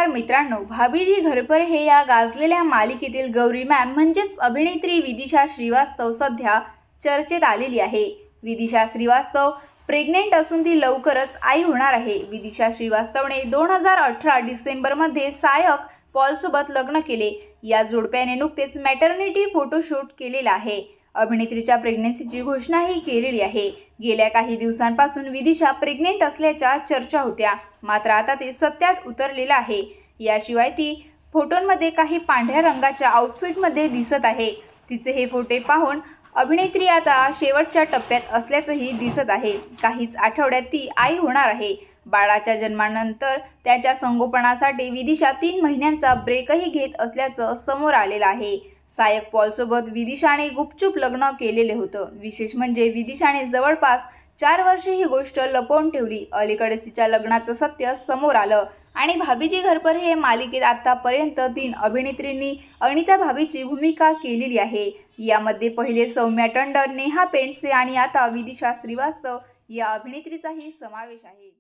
नमस्कार मित्रांनो, भाभीजी घरपर हे या गाजलेल्या मालिकेतील गौरी मॅम म्हणजेच अभिनेत्री विदिशा श्रीवास्तव सध्या चर्चेत आलेली आहे। विदिशा श्रीवास्तव प्रेग्नेंट असून ती लवकरच आई होणार आहे। विदिशा श्रीवास्तवने 2018 डिसेंबरमध्ये सायक पॉलसोबत लग्न केले। या जोडप्याने नुकतेच मॅटर्निटी फोटोशूट केलेला आहे। अभिनेत्रीच्या प्रेग्नन्सीची घोषणाही केलेली आहे। गेल्या काही दिवसांपासून विदिशा प्रेग्नेंट असल्याच्या चर्चा होत्या, मात्र आता ते सत्यात उतरलेलं आहे। याशिवाय ती फोटोंमध्ये काही पांढऱ्या रंगाच्या आउटफिटमध्ये दिसत आहे। तिचे हे फोटो पाहून अभिनेत्री आता शेवटच्या टप्प्यात असल्याचंही दिसत आहे। काहीच आठवड्यात ती आई होणार आहे। बाळाच्या जन्मानंतर त्याच्या संगोपनासाठी विदिशा 3 महिन्यांचा ब्रेकही घेत असल्याचं समोर आलेलं आहे। सायक पॉलसोबत विदिशाने गुपचूप लग्न केलेले होतं। विशेष म्हणजे विदिशाने जवळपास 4 वर्षे ही गोष्ट लपवून ठेवली। अलीकडेच तिच्या लग्नाचं सत्य समोर आलं आणि भाभीजी घरपर हे मालिकेत आतापर्यंत 3 अभिनेत्रींनी अनिता भाभीची भूमिका केलेली आहे। यामध्ये पहिले सौम्या टंडन, नेहा पेंडसे आणि आता विदिशा श्रीवास्तव या अभिनेत्रीचाही समावेश आहे।